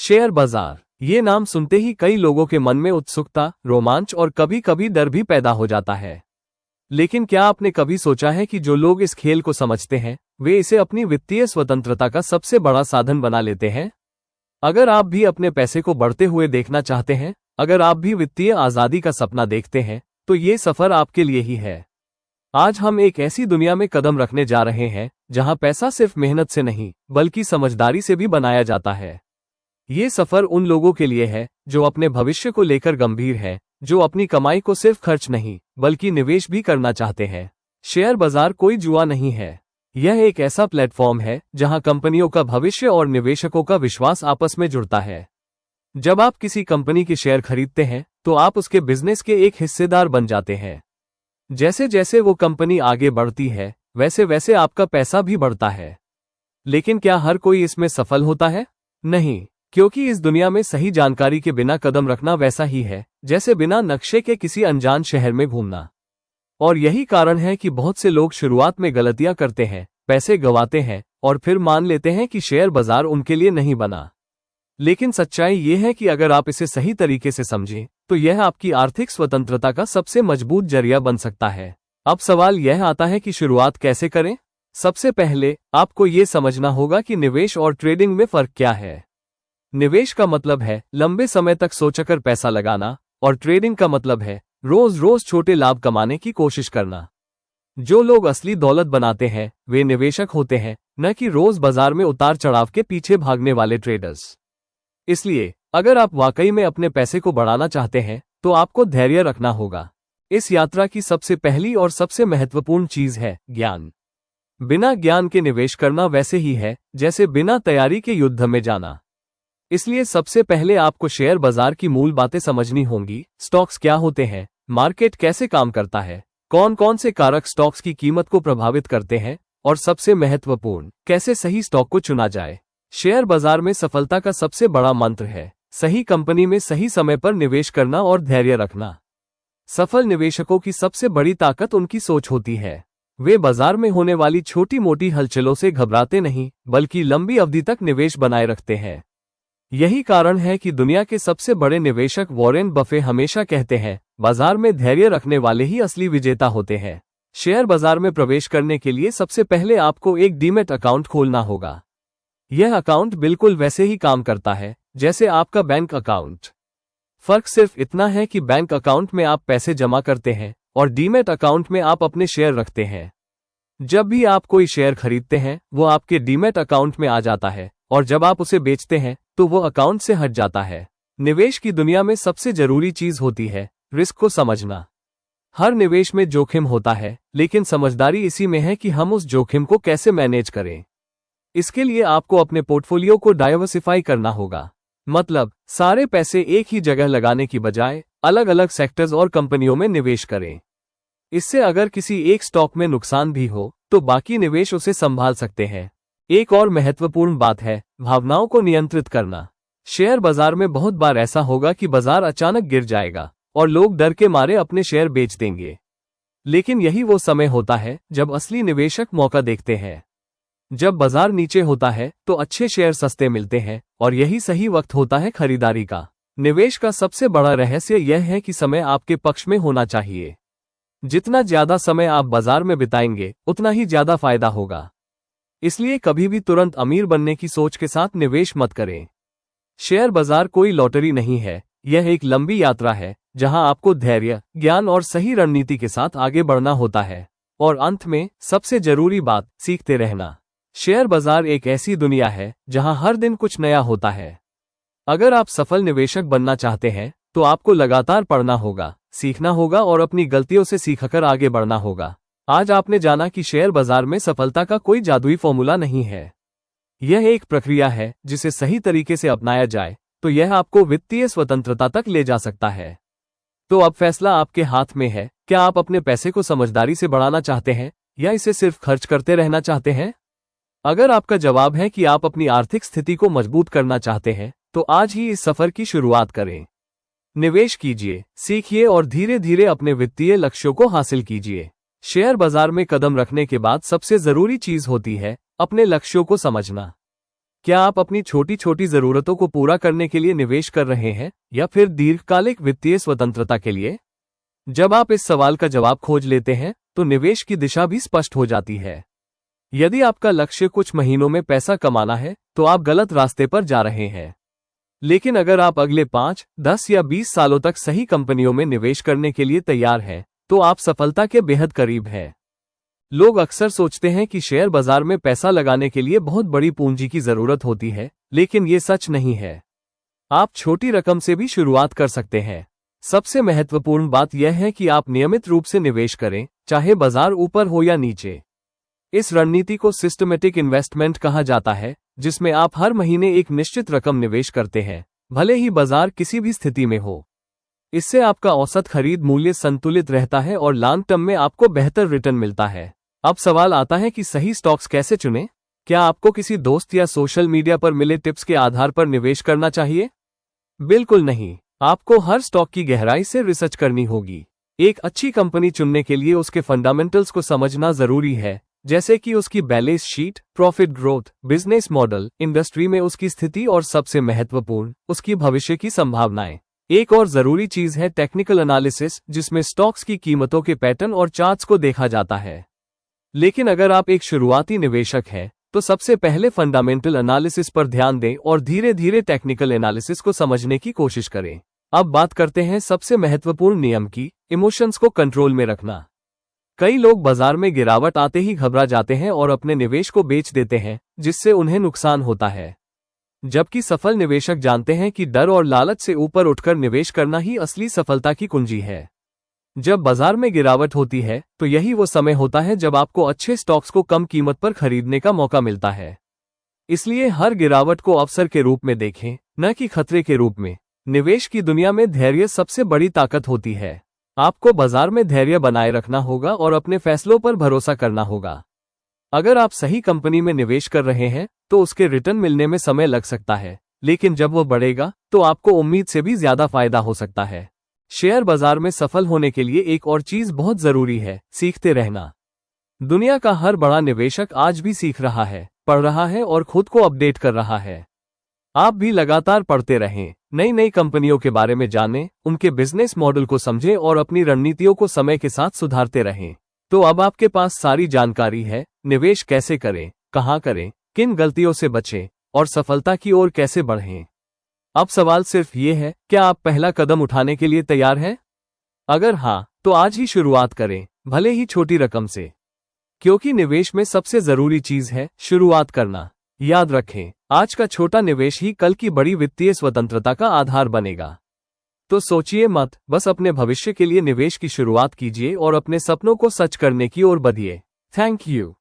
Share बाजार, ये नाम सुनते ही कई लोगों के मन में उत्सुकता, रोमांच और कभी कभी डर भी पैदा हो जाता है। लेकिन क्या आपने कभी सोचा है कि जो लोग इस खेल को समझते हैं, वे इसे अपनी वित्तीय स्वतंत्रता का सबसे बड़ा साधन बना लेते हैं? अगर आप भी अपने पैसे को बढ़ते हुए देखना चाहते हैं, अगर आप भी वित्तीय आजादी का सपना देखते हैं, तो ये सफर आपके लिए ही है। आज हम एक ऐसी दुनिया में कदम रखने जा रहे हैं, जहां पैसा सिर्फ मेहनत से नहीं, बल्कि समझदारी से भी बनाया जाता है। ये सफर उन लोगों के लिए है जो अपने भविष्य को लेकर गंभीर हैं, जो अपनी कमाई को सिर्फ खर्च नहीं, बल्कि निवेश भी करना चाहते हैं। शेयर बाजार कोई जुआ नहीं है। यह एक ऐसा प्लेटफॉर्म है जहां कंपनियों का भविष्य और निवेशकों का विश्वास आपस में जुड़ता है। जब आप किसी कंपनी के शेयर खरीदते हैं, तो आप उसके बिजनेस के एक हिस्सेदार बन जाते हैं। जैसे जैसे वो कंपनी आगे बढ़ती है, वैसे वैसे आपका पैसा भी बढ़ता है। लेकिन क्या हर कोई इसमें सफल होता है? नहीं, क्योंकि इस दुनिया में सही जानकारी के बिना कदम रखना वैसा ही है जैसे बिना नक्शे के किसी अनजान शहर में घूमना। और यही कारण है कि बहुत से लोग शुरुआत में गलतियां करते हैं, पैसे गंवाते हैं और फिर मान लेते हैं कि शेयर बाजार उनके लिए नहीं बना। लेकिन सच्चाई ये है कि अगर आप इसे सही तरीके से समझें, तो यह आपकी आर्थिक स्वतंत्रता का सबसे मजबूत जरिया बन सकता है। अब सवाल यह आता है कि शुरुआत कैसे करें? सबसे पहले आपको ये समझना होगा कि निवेश और ट्रेडिंग में फर्क क्या है। निवेश का मतलब है लंबे समय तक सोचकर पैसा लगाना, और ट्रेडिंग का मतलब है रोज रोज छोटे लाभ कमाने की कोशिश करना। जो लोग असली दौलत बनाते हैं, वे निवेशक होते हैं, न कि रोज बाजार में उतार चढ़ाव के पीछे भागने वाले ट्रेडर्स। इसलिए अगर आप वाकई में अपने पैसे को बढ़ाना चाहते हैं, तो आपको धैर्य रखना होगा। इस यात्रा की सबसे पहली और सबसे महत्वपूर्ण चीज है ज्ञान। बिना ज्ञान के निवेश करना वैसे ही है जैसे बिना तैयारी के युद्ध में जाना। इसलिए सबसे पहले आपको शेयर बाजार की मूल बातें समझनी होंगी। स्टॉक्स क्या होते हैं, मार्केट कैसे काम करता है, कौन कौन से कारक स्टॉक्स की कीमत को प्रभावित करते हैं, और सबसे महत्वपूर्ण, कैसे सही स्टॉक को चुना जाए। शेयर बाजार में सफलता का सबसे बड़ा मंत्र है सही कंपनी में सही समय पर निवेश करना और धैर्य रखना। सफल निवेशकों की सबसे बड़ी ताकत उनकी सोच होती है। वे बाजार में होने वाली छोटी मोटी हलचलों से घबराते नहीं, बल्कि लंबी अवधि तक निवेश बनाए रखते हैं। यही कारण है कि दुनिया के सबसे बड़े निवेशक वॉरेन बफे हमेशा कहते हैं, बाजार में धैर्य रखने वाले ही असली विजेता होते हैं। शेयर बाजार में प्रवेश करने के लिए सबसे पहले आपको एक डीमैट अकाउंट खोलना होगा। यह अकाउंट बिल्कुल वैसे ही काम करता है जैसे आपका बैंक अकाउंट। फर्क सिर्फ इतना है कि बैंक अकाउंट में आप पैसे जमा करते हैं और डीमैट अकाउंट में आप अपने शेयर रखते हैं। जब भी आप कोई शेयर खरीदते हैं, वो आपके डीमैट अकाउंट में आ जाता है, और जब आप उसे बेचते हैं, तो वो अकाउंट से हट जाता है। निवेश की दुनिया में सबसे जरूरी चीज होती है रिस्क को समझना। हर निवेश में जोखिम होता है, लेकिन समझदारी इसी में है कि हम उस जोखिम को कैसे मैनेज करें। इसके लिए आपको अपने पोर्टफोलियो को डाइवर्सिफाई करना होगा। मतलब सारे पैसे एक ही जगह लगाने की बजाय अलग अलग सेक्टर्स और कंपनियों में निवेश करें। इससे अगर किसी एक स्टॉक में नुकसान भी हो, तो बाकी निवेश उसे संभाल सकते हैं। एक और महत्वपूर्ण बात है भावनाओं को नियंत्रित करना। शेयर बाजार में बहुत बार ऐसा होगा कि बाजार अचानक गिर जाएगा और लोग डर के मारे अपने शेयर बेच देंगे। लेकिन यही वो समय होता है जब असली निवेशक मौका देखते हैं। जब बाजार नीचे होता है, तो अच्छे शेयर सस्ते मिलते हैं, और यही सही वक्त होता है खरीदारी का। निवेश का सबसे बड़ा रहस्य यह है कि समय आपके पक्ष में होना चाहिए। जितना ज्यादा समय आप बाजार में बिताएंगे, उतना ही ज्यादा फायदा होगा। इसलिए कभी भी तुरंत अमीर बनने की सोच के साथ निवेश मत करें। शेयर बाजार कोई लॉटरी नहीं है, यह एक लंबी यात्रा है जहां आपको धैर्य, ज्ञान और सही रणनीति के साथ आगे बढ़ना होता है। और अंत में सबसे जरूरी बात, सीखते रहना। शेयर बाजार एक ऐसी दुनिया है जहां हर दिन कुछ नया होता है। अगर आप सफल निवेशक बनना चाहते हैं, तो आपको लगातार पढ़ना होगा, सीखना होगा और अपनी गलतियों से सीखकर आगे बढ़ना होगा। आज आपने जाना कि शेयर बाजार में सफलता का कोई जादुई फॉर्मूला नहीं है। यह एक प्रक्रिया है जिसे सही तरीके से अपनाया जाए, तो यह आपको वित्तीय स्वतंत्रता तक ले जा सकता है। तो अब फैसला आपके हाथ में है। क्या आप अपने पैसे को समझदारी से बढ़ाना चाहते हैं, या इसे सिर्फ खर्च करते रहना चाहते हैं? अगर आपका जवाब है कि आप अपनी आर्थिक स्थिति को मजबूत करना चाहते हैं, तो आज ही इस सफर की शुरुआत करें। निवेश कीजिए, सीखिए और धीरे धीरे अपने वित्तीय लक्ष्यों को हासिल कीजिए। शेयर बाजार में कदम रखने के बाद सबसे जरूरी चीज होती है अपने लक्ष्यों को समझना। क्या आप अपनी छोटी छोटी जरूरतों को पूरा करने के लिए निवेश कर रहे हैं या फिर दीर्घकालिक वित्तीय स्वतंत्रता के लिए? जब आप इस सवाल का जवाब खोज लेते हैं तो निवेश की दिशा भी स्पष्ट हो जाती है। यदि आपका लक्ष्य कुछ महीनों में पैसा कमाना है तो आप गलत रास्ते पर जा रहे हैं। लेकिन अगर आप अगले 5, 10 या 20 सालों तक सही कंपनियों में निवेश करने के लिए तैयार हैं, तो आप सफलता के बेहद करीब हैं। लोग अक्सर सोचते हैं कि शेयर बाजार में पैसा लगाने के लिए बहुत बड़ी पूंजी की जरूरत होती है, लेकिन ये सच नहीं है। आप छोटी रकम से भी शुरुआत कर सकते हैं। सबसे महत्वपूर्ण बात यह है कि आप नियमित रूप से निवेश करें, चाहे बाजार ऊपर हो या नीचे। इस रणनीति को सिस्टमेटिक इन्वेस्टमेंट कहा जाता है, जिसमें आप हर महीने एक निश्चित रकम निवेश करते हैं, भले ही बाजार किसी भी स्थिति में हो। इससे आपका औसत खरीद मूल्य संतुलित रहता है और लॉन्ग टर्म में आपको बेहतर रिटर्न मिलता है। अब सवाल आता है कि सही स्टॉक्स कैसे चुनें? क्या आपको किसी दोस्त या सोशल मीडिया पर मिले टिप्स के आधार पर निवेश करना चाहिए? बिल्कुल नहीं। आपको हर स्टॉक की गहराई से रिसर्च करनी होगी। एक अच्छी कंपनी चुनने के लिए उसके फंडामेंटल्स को समझना जरूरी है, जैसे कि उसकी balance sheet, profit growth, business model, industry में उसकी स्थिति और सबसे महत्वपूर्ण, उसकी भविष्य की संभावनाएं। एक और जरूरी चीज है टेक्निकल एनालिसिस, जिसमें स्टॉक्स की कीमतों के पैटर्न और चार्ट्स को देखा जाता है। लेकिन अगर आप एक शुरुआती निवेशक हैं, तो सबसे पहले फंडामेंटल एनालिसिस पर ध्यान दें और धीरे धीरे टेक्निकल एनालिसिस को समझने की कोशिश करें। अब बात करते हैं सबसे महत्वपूर्ण नियम की, इमोशंस को कंट्रोल में रखना। कई लोग बाजार में गिरावट आते ही घबरा जाते हैं और अपने निवेश को बेच देते हैं, जिससे उन्हें नुकसान होता है। जबकि सफल निवेशक जानते हैं कि डर और लालच से ऊपर उठकर निवेश करना ही असली सफलता की कुंजी है। जब बाजार में गिरावट होती है तो यही वो समय होता है जब आपको अच्छे स्टॉक्स को कम कीमत पर खरीदने का मौका मिलता है। इसलिए हर गिरावट को अवसर के रूप में देखें, न कि खतरे के रूप में। निवेश की दुनिया में धैर्य सबसे बड़ी ताकत होती है। आपको बाजार में धैर्य बनाए रखना होगा और अपने फैसलों पर भरोसा करना होगा। अगर आप सही कंपनी में निवेश कर रहे हैं तो उसके रिटर्न मिलने में समय लग सकता है, लेकिन जब वो बढ़ेगा तो आपको उम्मीद से भी ज्यादा फायदा हो सकता है। शेयर बाजार में सफल होने के लिए एक और चीज बहुत जरूरी है, सीखते रहना। दुनिया का हर बड़ा निवेशक आज भी सीख रहा है, पढ़ रहा है और खुद को अपडेट कर रहा है। आप भी लगातार पढ़ते रहें, नई नई कंपनियों के बारे में जानें, उनके बिजनेस मॉडल को समझें और अपनी रणनीतियों को समय के साथ सुधारते रहें। तो अब आपके पास सारी जानकारी है, निवेश कैसे करें, कहां करें, किन गलतियों से बचें और सफलता की ओर कैसे बढ़ें। अब सवाल सिर्फ ये है, क्या आप पहला कदम उठाने के लिए तैयार हैं? अगर हाँ, तो आज ही शुरुआत करें, भले ही छोटी रकम से। क्योंकि निवेश में सबसे जरूरी चीज है शुरुआत करना। याद रखें, आज का छोटा निवेश ही कल की बड़ी वित्तीय स्वतंत्रता का आधार बनेगा। तो सोचिए मत, बस अपने भविष्य के लिए निवेश की शुरुआत कीजिए और अपने सपनों को सच करने की ओर बढ़िए। Thank you.